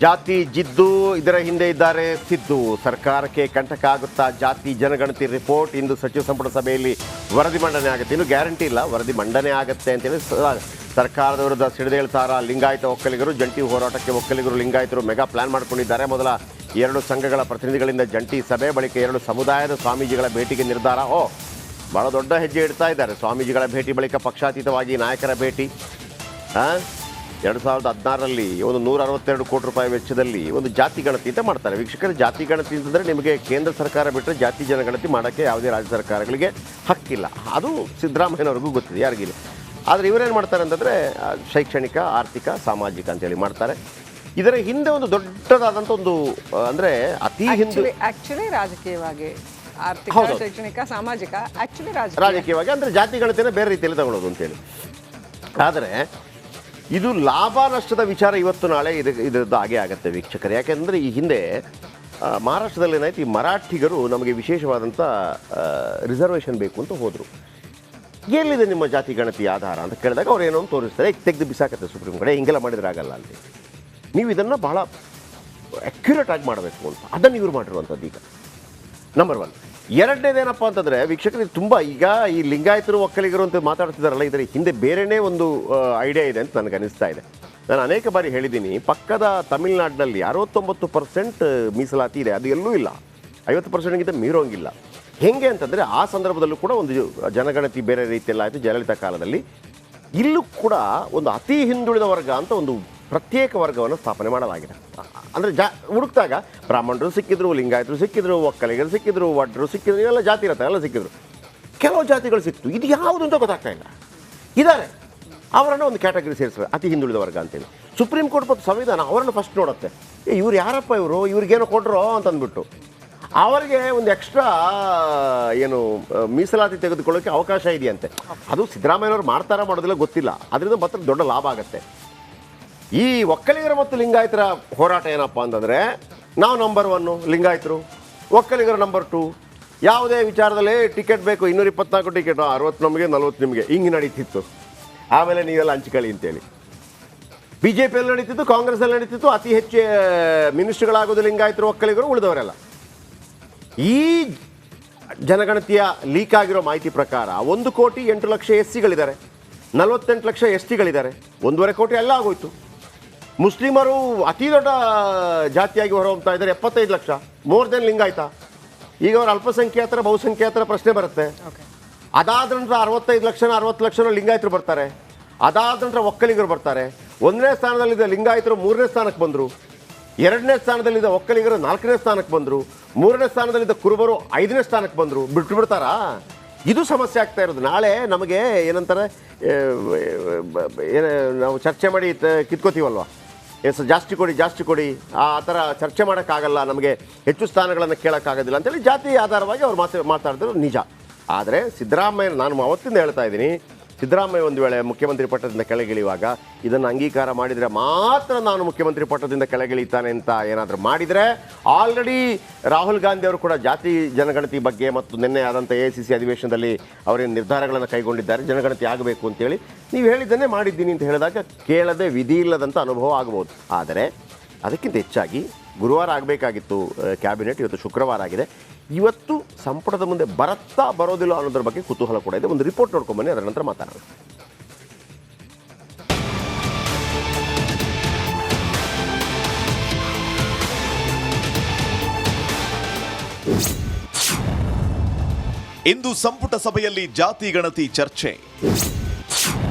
ಜಾತಿ ಜಿದ್ದು, ಇದರ ಹಿಂದೆ ಇದ್ದಾರೆ ಸಿದ್ದು. ಸರ್ಕಾರಕ್ಕೆ ಕಂಟಕ ಆಗುತ್ತಾ ಜಾತಿ ಜನಗಣತಿ ರಿಪೋರ್ಟ್? ಇಂದು ಸಚಿವ ಸಂಪುಟ ಸಭೆಯಲ್ಲಿ ವರದಿ ಮಂಡನೆ ಆಗುತ್ತೆ. ಇನ್ನು ಗ್ಯಾರಂಟಿ ಇಲ್ಲ, ವರದಿ ಮಂಡನೆ ಆಗುತ್ತೆ ಅಂತೇಳಿ ಸರ್ಕಾರದ ವಿರುದ್ಧ ಸಿಡಿದೇಳ್ತಾರ ಲಿಂಗಾಯತ ಒಕ್ಕಲಿಗರು. ಜಂಟಿ ಹೋರಾಟಕ್ಕೆ ಒಕ್ಕಲಿಗರು ಲಿಂಗಾಯತರು ಮೆಗಾ ಪ್ಲಾನ್ ಮಾಡಿಕೊಂಡಿದ್ದಾರೆ. ಮೊದಲ 2 ಸಂಘಗಳ ಪ್ರತಿನಿಧಿಗಳಿಂದ ಜಂಟಿ ಸಭೆ, ಬಳಿಕ 2 ಸಮುದಾಯದ ಸ್ವಾಮೀಜಿಗಳ ಭೇಟಿಗೆ ನಿರ್ಧಾರ. ಭಾಳ ದೊಡ್ಡ ಹೆಜ್ಜೆ ಇಡ್ತಾ ಇದ್ದಾರೆ. ಸ್ವಾಮೀಜಿಗಳ ಭೇಟಿ ಬಳಿಕ ಪಕ್ಷಾತೀತವಾಗಿ ನಾಯಕರ ಭೇಟಿ. 2016ರಲ್ಲಿ ಒಂದು 162 ಕೋಟಿ ರೂಪಾಯಿ ವೆಚ್ಚದಲ್ಲಿ ಒಂದು ಜಾತಿ ಗಣತಿ ಅಂತ ಮಾಡ್ತಾರೆ. ವೀಕ್ಷಕರು, ಜಾತಿ ಗಣತಿ ಅಂತಂದರೆ ನಿಮಗೆ ಕೇಂದ್ರ ಸರ್ಕಾರ ಬಿಟ್ಟರೆ ಜಾತಿ ಜನಗಣತಿ ಮಾಡೋಕ್ಕೆ ಯಾವುದೇ ರಾಜ್ಯ ಸರ್ಕಾರಗಳಿಗೆ ಹಕ್ಕಿಲ್ಲ. ಅದು ಸಿದ್ದರಾಮಯ್ಯನವ್ರಿಗೂ ಗೊತ್ತಿದೆ, ಯಾರಿಗಿಲ್ಲ. ಆದರೆ ಇವರೇನು ಮಾಡ್ತಾರೆ ಅಂತಂದರೆ ಶೈಕ್ಷಣಿಕ, ಆರ್ಥಿಕ, ಸಾಮಾಜಿಕ ಅಂತೇಳಿ ಮಾಡ್ತಾರೆ. ಇದರ ಹಿಂದೆ ಒಂದು ದೊಡ್ಡದಾದಂಥ ಒಂದು ಅಂದರೆ ಅತಿ ಹಿಂದೆ ಆಕ್ಚುಲಿ ರಾಜಕೀಯವಾಗಿ ಆರ್ಥಿಕ, ಶೈಕ್ಷಣಿಕ, ಸಾಮಾಜಿಕ, ಆಕ್ಚುಲಿ ರಾಜಕೀಯವಾಗಿ ಅಂದರೆ ಜಾತಿ ಗಣತಿನ ಬೇರೆ ರೀತಿಯಲ್ಲಿ ತಗೊಳ್ಳೋದು ಅಂತೇಳಿ. ಆದರೆ ಇದು ಲಾಭ ನಷ್ಟದ ವಿಚಾರ ಇವತ್ತು ನಾಳೆ ಇದರದ್ದು ಹಾಗೆ ಆಗುತ್ತೆ ವೀಕ್ಷಕರು. ಯಾಕೆಂದರೆ ಈ ಹಿಂದೆ ಮಹಾರಾಷ್ಟ್ರದಲ್ಲಿ ಏನಾಯ್ತು, ಈ ಮರಾಠಿಗರು ನಮಗೆ ವಿಶೇಷವಾದಂಥ ರಿಸರ್ವೇಷನ್ ಬೇಕು ಅಂತ ಹೋದರು. ಎಲ್ಲಿದೆ ನಿಮ್ಮ ಜಾತಿ ಗಣತಿ ಆಧಾರ ಅಂತ ಕೇಳಿದಾಗ ಅವ್ರು ಏನೋ ತೋರಿಸ್ತಾರೆ, ತೆಗೆದು ಬಿಸಾಕತ್ತೆ ಸುಪ್ರೀಂ ಕೋರ್ಟ್, ಹಿಂಗೆಲ್ಲ ಮಾಡಿದ್ರೆ ಆಗಲ್ಲ ಅಂತ. ನೀವು ಇದನ್ನು ಭಾಳ ಅಕ್ಯುರೇಟ್ ಆಗಿ ಮಾಡಬೇಕು ಅಂತ ಅದನ್ನು ಇವ್ರು ಮಾಡಿರುವಂಥದ್ದು ಈಗ ನಂಬರ್ 1. ಎರಡನೇದೇನಪ್ಪ ಅಂತಂದರೆ ವೀಕ್ಷಕರಿಗೆ ತುಂಬ ಈಗ ಈ ಲಿಂಗಾಯತರು ಒಕ್ಕಲಿಗರು ಅಂತ ಮಾತಾಡ್ತಿದ್ದಾರಲ್ಲ, ಇದರ ಹಿಂದೆ ಬೇರೆಯೇ ಒಂದು ಐಡಿಯಾ ಇದೆ ಅಂತ ನನಗೆ ಅನಿಸ್ತಾ ಇದೆ. ನಾನು ಅನೇಕ ಬಾರಿ ಹೇಳಿದ್ದೀನಿ, ಪಕ್ಕದ ತಮಿಳುನಾಡಿನಲ್ಲಿ 69% ಮೀಸಲಾತಿ ಇದೆ, ಅದು ಎಲ್ಲೂ ಇಲ್ಲ. 50%ಗಿಂತ ಮೀರೋಂಗಿಲ್ಲ. ಹೇಗೆ ಅಂತಂದರೆ ಆ ಸಂದರ್ಭದಲ್ಲೂ ಕೂಡ ಒಂದು ಜನಗಣತಿ ಬೇರೆ ರೀತಿಯಲ್ಲ ಆಯಿತು ಜಯಲಲಿತಾ ಕಾಲದಲ್ಲಿ. ಇಲ್ಲೂ ಕೂಡ ಒಂದು ಅತಿ ಹಿಂದುಳಿದ ವರ್ಗ ಅಂತ ಒಂದು ಪ್ರತ್ಯೇಕ ವರ್ಗವನ್ನು ಸ್ಥಾಪನೆ ಮಾಡಲಾಗಿದೆ. ಅಂದರೆ ಹುಡುಕ್ದಾಗ ಬ್ರಾಹ್ಮಣರು ಸಿಕ್ಕಿದ್ರು, ಲಿಂಗಾಯತರು ಸಿಕ್ಕಿದ್ರು, ಒಕ್ಕಲಿಗರು ಸಿಕ್ಕಿದ್ರು, ವಡ್ರು ಸಿಕ್ಕಿದ್ರು, ಇವೆಲ್ಲ ಜಾತಿ ಇರುತ್ತೆ, ಎಲ್ಲ ಸಿಕ್ಕಿದ್ರು. ಕೆಲವು ಜಾತಿಗಳು ಸಿಕ್ತು, ಇದು ಯಾವುದು ಅಂತ ಗೊತ್ತಾಗ್ತಾ ಇಲ್ಲ. ಇದ್ದಾರೆ, ಅವರನ್ನು ಒಂದು ಕ್ಯಾಟಗರಿ ಸೇರಿಸ್ತಾರೆ, ಅತಿ ಹಿಂದುಳಿದ ವರ್ಗ ಅಂತೇಳಿ. ಸುಪ್ರೀಂ ಕೋರ್ಟ್ ಮತ್ತು ಸಂವಿಧಾನ ಅವರನ್ನು ಫಸ್ಟ್ ನೋಡುತ್ತೆ. ಇವ್ರು ಯಾರಪ್ಪ ಇವರು, ಇವ್ರಿಗೇನೋ ಕೊಟ್ಟರು ಅಂತಂದ್ಬಿಟ್ಟು ಅವರಿಗೆ ಒಂದು ಎಕ್ಸ್ಟ್ರಾ ಏನು ಮೀಸಲಾತಿ ತೆಗೆದುಕೊಳ್ಳೋಕ್ಕೆ ಅವಕಾಶ ಇದೆಯಂತೆ. ಅದು ಸಿದ್ದರಾಮಯ್ಯನವ್ರು ಮಾಡೋದಿಲ್ಲ ಗೊತ್ತಿಲ್ಲ. ಅದರಿಂದ ಮಾತ್ರ ದೊಡ್ಡ ಲಾಭ ಆಗುತ್ತೆ. ಈ ಒಕ್ಕಲಿಗರ ಮತ್ತು ಲಿಂಗಾಯತರ ಹೋರಾಟ ಏನಪ್ಪ ಅಂತಂದರೆ, ನಾವು ನಂಬರ್ 1 ಲಿಂಗಾಯತರು, ಒಕ್ಕಲಿಗರ ನಂಬರ್ 2. ಯಾವುದೇ ವಿಚಾರದಲ್ಲಿ ಟಿಕೆಟ್ ಬೇಕು, 224 ಟಿಕೆಟ್, 60 ನಮಗೆ 40 ನಿಮಗೆ, ಹಿಂಗೆ ನಡೀತಿತ್ತು. ಆಮೇಲೆ ನೀವೆಲ್ಲ ಹಂಚ್ಕೊಳ್ಳಿ ಅಂತೇಳಿ BJPಯಲ್ಲಿ ನಡೀತಿತ್ತು, ಕಾಂಗ್ರೆಸ್ಸಲ್ಲಿ ನಡೀತಿತ್ತು. ಅತಿ ಹೆಚ್ಚು ಮಿನಿಸ್ಟ್ರುಗಳಾಗೋದು ಲಿಂಗಾಯತರು, ಒಕ್ಕಲಿಗರು, ಉಳಿದವರೆಲ್ಲ. ಈ ಜನಗಣತಿಯ ಲೀಕ್ ಆಗಿರೋ ಮಾಹಿತಿ ಪ್ರಕಾರ 1,08,00,000 SCಗಳಿದ್ದಾರೆ, 48 ಲಕ್ಷ STಗಳಿದ್ದಾರೆ, 1.5 ಕೋಟಿ ಎಲ್ಲ ಆಗೋಯ್ತು. ಮುಸ್ಲಿಮರು ಅತಿ ದೊಡ್ಡ ಜಾತಿಯಾಗಿ ಹೊರಹೊಮ್ತಾ ಇದ್ದಾರೆ, 75 ಲಕ್ಷ, ಮೋರ್ ದೆನ್ ಲಿಂಗಾಯತ. ಈಗ ಅವರು ಅಲ್ಪಸಂಖ್ಯಾತರ ಬಹುಸಂಖ್ಯಾತರ ಪ್ರಶ್ನೆ ಬರುತ್ತೆ. ಅದಾದ ನಂತರ 65 ಲಕ್ಷ 60 ಲಕ್ಷ ಲಿಂಗಾಯತರು ಬರ್ತಾರೆ. ಅದಾದ ನಂತರ ಒಕ್ಕಲಿಗರು ಬರ್ತಾರೆ. 1ನೇ ಸ್ಥಾನದಲ್ಲಿದ್ದ ಲಿಂಗಾಯತರು 3ನೇ ಸ್ಥಾನಕ್ಕೆ ಬಂದರು. 2ನೇ ಸ್ಥಾನದಲ್ಲಿದ್ದ ಒಕ್ಕಲಿಗರು 4ನೇ ಸ್ಥಾನಕ್ಕೆ ಬಂದರು. 3ನೇ ಸ್ಥಾನದಲ್ಲಿದ್ದ ಕುರುಬರು 5ನೇ ಸ್ಥಾನಕ್ಕೆ ಬಂದರು. ಬಿಡ್ತಾರಾ? ಇದು ಸಮಸ್ಯೆ ಆಗ್ತಾ ಇರೋದು. ನಾಳೆ ನಮಗೆ ಏನಂತಾರೆ, ನಾವು ಚರ್ಚೆ ಮಾಡಿ ಕಿತ್ಕೋತೀವಲ್ವ, ಜಾಸ್ತಿ ಕೊಡಿ, ಆ ಥರ ಚರ್ಚೆ ಮಾಡೋಕ್ಕಾಗಲ್ಲ, ನಮಗೆ ಹೆಚ್ಚು ಸ್ಥಾನಗಳನ್ನು ಕೇಳೋಕ್ಕಾಗೋದಿಲ್ಲ ಅಂತೇಳಿ ಜಾತಿ ಆಧಾರವಾಗಿ ಅವ್ರು ಮಾತಾಡ್ತಿರೋದು ನಿಜ. ಆದರೆ ಸಿದ್ದರಾಮಯ್ಯ, ನಾನು ಅವತ್ತಿಂದ ಹೇಳ್ತಾ ಇದ್ದೀನಿ, ಸಿದ್ದರಾಮಯ್ಯ ಒಂದು ವೇಳೆ ಮುಖ್ಯಮಂತ್ರಿ ಪಟ್ಟದಿಂದ ಕೆಳಗಿಳಿಯುವಾಗ ಇದನ್ನು ಅಂಗೀಕಾರ ಮಾಡಿದರೆ ಮಾತ್ರ ನಾನು ಮುಖ್ಯಮಂತ್ರಿ ಪಟ್ಟದಿಂದ ಕೆಳಗಿಳಿತಾನೆ ಅಂತ ಏನಾದರೂ ಮಾಡಿದರೆ, ಆಲ್ರೆಡಿ ರಾಹುಲ್ ಗಾಂಧಿ ಅವರು ಕೂಡ ಜಾತಿ ಜನಗಣತಿ ಬಗ್ಗೆ ಮತ್ತು ನಿನ್ನೆ ಆದಂಥ AICC ಅಧಿವೇಶನದಲ್ಲಿ ಅವರೇನು ನಿರ್ಧಾರಗಳನ್ನು ಕೈಗೊಂಡಿದ್ದಾರೆ, ಜನಗಣತಿ ಆಗಬೇಕು ಅಂತೇಳಿ ನೀವು ಹೇಳಿದ್ದನ್ನೇ ಮಾಡಿದ್ದೀನಿ ಅಂತ ಹೇಳಿದಾಗ ಕೇಳದೆ ವಿಧಿ ಇಲ್ಲದಂಥ ಅನುಭವ ಆಗಬಹುದು. ಆದರೆ ಅದಕ್ಕಿಂತ ಹೆಚ್ಚಾಗಿ ಗುರುವಾರ ಆಗಬೇಕಾಗಿತ್ತು ಕ್ಯಾಬಿನೆಟ್, ಇವತ್ತು ಶುಕ್ರವಾರ ಆಗಿದೆ. ಇವತ್ತು ಸಂಪುಟದ ಮುಂದೆ ಬರೋದಿಲ್ಲ ಅನ್ನೋದ್ರ ಬಗ್ಗೆ ಕುತೂಹಲ ಕೂಡ ಇದೆ. ಒಂದು ರಿಪೋರ್ಟ್ ನೋಡ್ಕೊಂಬನ್ನಿ, ಅದರ ನಂತರ ಮಾತಾಡೋಣ. ಇಂದು ಸಂಪುಟ ಸಭೆಯಲ್ಲಿ ಜಾತಿ ಗಣತಿ ಚರ್ಚೆ.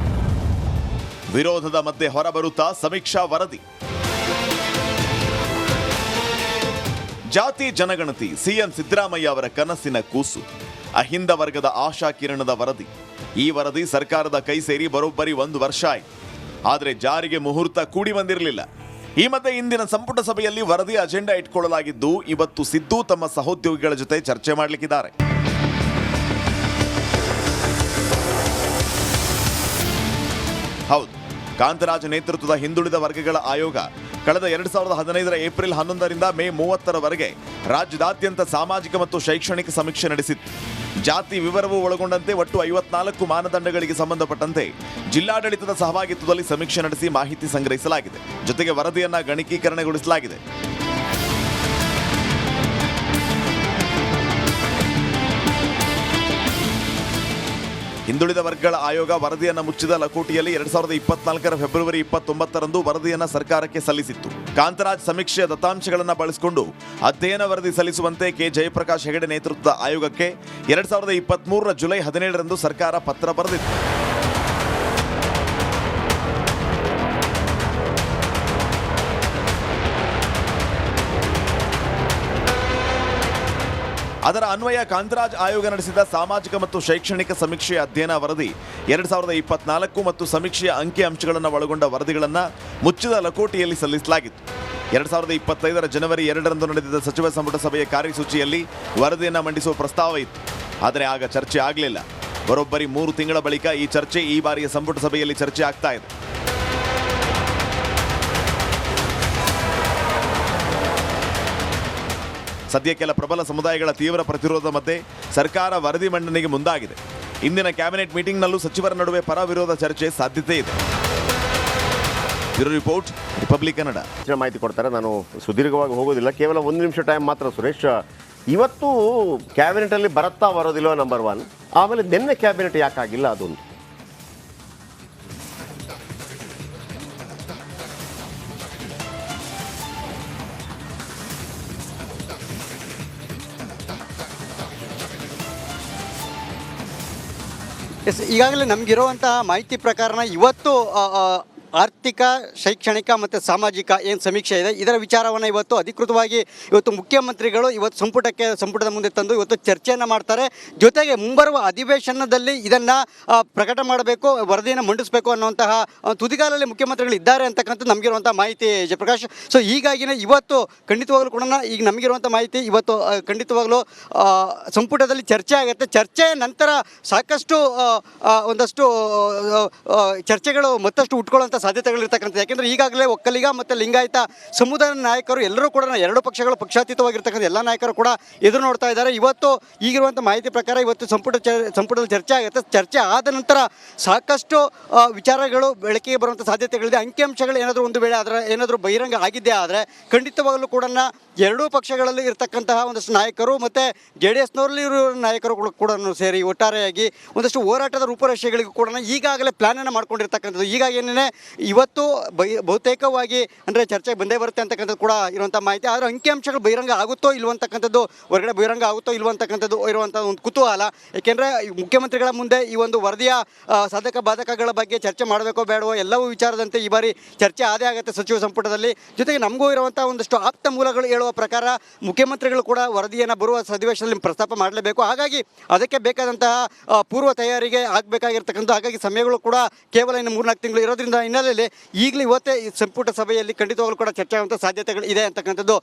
ವಿರೋಧದ ಮಧ್ಯೆ ಹೊರಬರುತ್ತಾ ಸಮೀಕ್ಷಾ ವರದಿ. ಜಾತಿ ಜನಗಣತಿ ಸಿಎಂ ಸಿದ್ದರಾಮಯ್ಯ ಅವರ ಕನಸಿನ ಕೂಸು, ಅಹಿಂದ ವರ್ಗದ ಆಶಾ ಕಿರಣದ ವರದಿ. ಈ ವರದಿ ಸರ್ಕಾರದ ಕೈ ಸೇರಿ ಬರೋಬ್ಬರಿ 1 ವರ್ಷ ಆಯಿತು. ಆದರೆ ಜಾರಿಗೆ ಮುಹೂರ್ತ ಕೂಡಿ ಬಂದಿರಲಿಲ್ಲ. ಈ ಮಧ್ಯೆ ಇಂದಿನ ಸಂಪುಟ ಸಭೆಯಲ್ಲಿ ವರದಿ ಅಜೆಂಡಾ ಇಟ್ಕೊಳ್ಳಲಾಗಿದ್ದು, ಇವತ್ತು ಸಿದ್ದು ತಮ್ಮ ಸಹೋದ್ಯೋಗಿಗಳ ಜೊತೆ ಚರ್ಚೆ ಮಾಡಲಿಕ್ಕಿದ್ದಾರೆ. ಹೌದು, ಕಾಂತರಾಜ್ ನೇತೃತ್ವದ ಹಿಂದುಳಿದ ವರ್ಗಗಳ ಆಯೋಗ ಕಳೆದ 2015 ಏಪ್ರಿಲ್ 11ರಿಂದ ಮೇ 30ರವರೆಗೆ ರಾಜ್ಯದಾದ್ಯಂತ ಸಾಮಾಜಿಕ ಮತ್ತು ಶೈಕ್ಷಣಿಕ ಸಮೀಕ್ಷೆ ನಡೆಸಿತ್ತು. ಜಾತಿ ವಿವರವೂ ಒಳಗೊಂಡಂತೆ ಒಟ್ಟು 54 ಮಾನದಂಡಗಳಿಗೆ ಸಂಬಂಧಪಟ್ಟಂತೆ ಜಿಲ್ಲಾಡಳಿತದ ಸಹಭಾಗಿತ್ವದಲ್ಲಿ ಸಮೀಕ್ಷೆ ನಡೆಸಿ ಮಾಹಿತಿ ಸಂಗ್ರಹಿಸಲಾಗಿದೆ. ಜೊತೆಗೆ ವರದಿಯನ್ನ ಗಣಕೀಕರಣಗೊಳಿಸಲಾಗಿದೆ. ಹಿಂದುಳಿದ ವರ್ಗಗಳ ಆಯೋಗ ವರದಿಯನ್ನು ಮುಚ್ಚಿದ ಲಕೋಟಿಯಲ್ಲಿ 2024 ಫೆಬ್ರವರಿ 29ರಂದು ವರದಿಯನ್ನು ಸರ್ಕಾರಕ್ಕೆ ಸಲ್ಲಿಸಿತ್ತು. ಕಾಂತರಾಜ್ ಸಮೀಕ್ಷೆಯ ದತ್ತಾಂಶಗಳನ್ನು ಬಳಸಿಕೊಂಡು ಅಧ್ಯಯನ ವರದಿ ಸಲ್ಲಿಸುವಂತೆ ಕೆ ಜಯಪ್ರಕಾಶ್ ಹೆಗಡೆ ನೇತೃತ್ವದ ಆಯೋಗಕ್ಕೆ 2023 ಜುಲೈ 17ರಂದು ಸರ್ಕಾರ ಪತ್ರ ಬರೆದಿತ್ತು. ಅದರ ಅನ್ವಯ ಕಾಂತರಾಜ್ ಆಯೋಗ ನಡೆಸಿದ ಸಾಮಾಜಿಕ ಮತ್ತು ಶೈಕ್ಷಣಿಕ ಸಮೀಕ್ಷೆಯ ಅಧ್ಯಯನ ವರದಿ 2024 ಮತ್ತು ಸಮೀಕ್ಷೆಯ ಅಂಕಿಅಂಶಗಳನ್ನು ಒಳಗೊಂಡ ವರದಿಗಳನ್ನು ಮುಚ್ಚಿದ ಲಕೋಟಿಯಲ್ಲಿ ಸಲ್ಲಿಸಲಾಗಿತ್ತು. 2025 ಜನವರಿ 2ರಂದು ನಡೆದಿದ್ದ ಸಚಿವ ಸಂಪುಟ ಸಭೆಯ ಕಾರ್ಯಸೂಚಿಯಲ್ಲಿ ವರದಿಯನ್ನು ಮಂಡಿಸುವ ಪ್ರಸ್ತಾವ ಇತ್ತು. ಆದರೆ ಆಗ ಚರ್ಚೆ ಆಗಲಿಲ್ಲ. ಬರೋಬ್ಬರಿ 3 ತಿಂಗಳ ಬಳಿಕ ಈ ಚರ್ಚೆ ಈ ಬಾರಿಯ ಸಂಪುಟ ಸಭೆಯಲ್ಲಿ ಚರ್ಚೆ ಆಗ್ತಾ ಇದೆ. ಸದ್ಯ ಕೆಲ ಪ್ರಬಲ ಸಮುದಾಯಗಳ ತೀವ್ರ ಪ್ರತಿರೋಧ ಮಧ್ಯೆ ಸರ್ಕಾರ ವರದಿ ಮಂಡನೆಗೆ ಮುಂದಾಗಿದೆ. ಇಂದಿನ ಕ್ಯಾಬಿನೆಟ್ ಮೀಟಿಂಗ್ನಲ್ಲೂ ಸಚಿವರ ನಡುವೆ ಪರ ವಿರೋಧ ಚರ್ಚೆ ಸಾಧ್ಯತೆ ಇದೆ. Bureau report, republic Kannada. ಮಾಹಿತಿ ಕೊಡ್ತಾರೆ. ನಾನು ಸುದೀರ್ಘವಾಗಿ ಹೋಗೋದಿಲ್ಲ, ಕೇವಲ 1 ನಿಮಿಷ ಟೈಮ್ ಮಾತ್ರ. ಸುರೇಶ್, ಇವತ್ತು ಕ್ಯಾಬಿನೆಟಲ್ಲಿ ಬರುತ್ತಾ ಬರೋದಿಲ್ವ ನಂಬರ್ 1, ಆಮೇಲೆ ನಿನ್ನೆ ಕ್ಯಾಬಿನೆಟ್ ಯಾಕಾಗಿಲ್ಲ ಅದೊಂದು. ಈಗಾಗಲೇ ನಮಗಿರುವಂತಹ ಮಾಹಿತಿ ಪ್ರಕಾರನ ಇವತ್ತು ಆರ್ಥಿಕ, ಶೈಕ್ಷಣಿಕ ಮತ್ತು ಸಾಮಾಜಿಕ ಏನು ಸಮೀಕ್ಷೆ ಇದೆ ಇದರ ವಿಚಾರವನ್ನು ಇವತ್ತು ಮುಖ್ಯಮಂತ್ರಿಗಳು ಇವತ್ತು ಸಂಪುಟದ ಮುಂದೆ ತಂದು ಇವತ್ತು ಚರ್ಚೆಯನ್ನು ಮಾಡ್ತಾರೆ. ಜೊತೆಗೆ ಮುಂಬರುವ ಅಧಿವೇಶನದಲ್ಲಿ ಇದನ್ನು ಪ್ರಕಟ ಮಾಡಬೇಕು, ವರದಿಯನ್ನು ಮಂಡಿಸಬೇಕು ಅನ್ನುವಂತಹ ತುದಿಗಾಲಲ್ಲಿ ಮುಖ್ಯಮಂತ್ರಿಗಳು ಇದ್ದಾರೆ ಅಂತಕ್ಕಂಥದ್ದು ನಮಗಿರುವಂಥ ಮಾಹಿತಿ ಜಯಪ್ರಕಾಶ್. ಸೊ ಹೀಗಾಗಿನೇ ಇವತ್ತು ಖಂಡಿತವಾಗಲೂ ಕೂಡ ಈಗ ನಮಗಿರುವಂಥ ಮಾಹಿತಿ ಇವತ್ತು ಖಂಡಿತವಾಗಲೂ ಸಂಪುಟದಲ್ಲಿ ಚರ್ಚೆ ಆಗುತ್ತೆ. ಚರ್ಚೆಯ ನಂತರ ಸಾಕಷ್ಟು ಒಂದಷ್ಟು ಚರ್ಚೆಗಳು ಮತ್ತಷ್ಟು ಉಟ್ಕೊಳ್ಳುವಂಥ ಸಾಧ್ಯತೆಗಳಿರ್ತಕ್ಕಂಥದ್ದು. ಯಾಕೆಂದರೆ ಈಗಾಗಲೇ ಒಕ್ಕಲಿಗ ಮತ್ತು ಲಿಂಗಾಯತ ಸಮುದಾಯದ ನಾಯಕರು ಎಲ್ಲರೂ ಕೂಡ 2 ಪಕ್ಷಗಳು ಪಕ್ಷಾತೀತವಾಗಿರ್ತಕ್ಕಂಥ ಎಲ್ಲ ನಾಯಕರು ಕೂಡ ಎದುರು ನೋಡ್ತಾ ಇದ್ದಾರೆ. ಇವತ್ತು ಈಗಿರುವಂಥ ಮಾಹಿತಿ ಪ್ರಕಾರ ಇವತ್ತು ಸಂಪುಟದಲ್ಲಿ ಚರ್ಚೆ ಆಗುತ್ತೆ. ಚರ್ಚೆ ಆದ ನಂತರ ಸಾಕಷ್ಟು ವಿಚಾರಗಳು ಬೆಳಕಿಗೆ ಬರುವಂಥ ಸಾಧ್ಯತೆಗಳಿದೆ. ಅಂಕಿಅಂಶಗಳು ಏನಾದರೂ ಒಂದು ವೇಳೆ ಅದರ ಏನಾದರೂ ಬಹಿರಂಗ ಆಗಿದ್ದೇ ಆದರೆ ಖಂಡಿತವಾಗಲೂ ಕೂಡ 2 ಪಕ್ಷಗಳಲ್ಲಿ ಇರತಕ್ಕಂತಹ ಒಂದಷ್ಟು ನಾಯಕರು ಮತ್ತು JDSನವರಲ್ಲಿ ಇರೋ ನಾಯಕರು ಕೂಡ ಸೇರಿ ಒಟ್ಟಾರೆಯಾಗಿ ಒಂದಷ್ಟು ಹೋರಾಟದ ರೂಪುರೇಷೆಗಳಿಗೂ ಕೂಡ ಈಗಾಗಲೇ ಪ್ಲಾನನ್ನು ಮಾಡ್ಕೊಂಡಿರ್ತಕ್ಕಂಥದ್ದು. ಹೀಗಾಗೇನೇ ಇವತ್ತು ಬಹುತೇಕವಾಗಿ ಅಂದರೆ ಚರ್ಚೆಗೆ ಬಂದೇ ಬರುತ್ತೆ ಅಂತಕ್ಕಂಥದ್ದು ಕೂಡ ಇರುವಂಥ ಮಾಹಿತಿ. ಆದರೆ ಅಂಕಿಅಂಶಗಳು ಬಹಿರಂಗ ಆಗುತ್ತೋ ಇಲ್ವಂತಕ್ಕಂಥದ್ದು, ಹೊರಗಡೆ ಬಹಿರಂಗ ಆಗುತ್ತೋ ಇಲ್ವಂತಕ್ಕಂಥದ್ದು ಇರುವಂಥ ಒಂದು ಕುತೂಹಲ. ಏಕೆಂದರೆ ಮುಖ್ಯಮಂತ್ರಿಗಳ ಮುಂದೆ ಈ ಒಂದು ವರದಿಯ ಸಾಧಕ ಬಾಧಕಗಳ ಬಗ್ಗೆ ಚರ್ಚೆ ಮಾಡಬೇಕೋ ಬೇಡವೋ ಎಲ್ಲವೂ ವಿಚಾರದಂತೆ ಈ ಬಾರಿ ಚರ್ಚೆ ಆದೇ ಆಗುತ್ತೆ ಸಚಿವ ಸಂಪುಟದಲ್ಲಿ. ಜೊತೆಗೆ ನಮಗೂ ಇರುವಂಥ ಒಂದಷ್ಟು ಆಪ್ತ ಮೂಲಗಳು ಹೇಳುವ ಪ್ರಕಾರ ಮುಖ್ಯಮಂತ್ರಿಗಳು ಕೂಡ ವರದಿಯನ್ನು ಬರುವ ಅಧಿವೇಶನದಲ್ಲಿ ಪ್ರಸ್ತಾಪ ಮಾಡಲೇಬೇಕು. ಹಾಗಾಗಿ ಅದಕ್ಕೆ ಬೇಕಾದಂತಹ ಪೂರ್ವ ತಯಾರಿಗೆ ಆಗಬೇಕಾಗಿರ್ತಕ್ಕಂಥ, ಹಾಗಾಗಿ ಸಮಯಗಳು ಕೂಡ ಕೇವಲ ಇನ್ನು 3-4 ತಿಂಗಳು ಇರೋದ್ರಿಂದ ಹಿನ್ನೆಲೆಯಲ್ಲಿ ಈಗಲೇ ಇವತ್ತೇ ಈ ಸಂಪುಟ ಸಭೆಯಲ್ಲಿ ಖಂಡಿತವಾಗಲೂ ಕೂಡ ಚರ್ಚೆ ಆಗುವಂಥ ಸಾಧ್ಯತೆಗಳು ಇದೆ ಅಂತಕ್ಕಂಥದ್ದು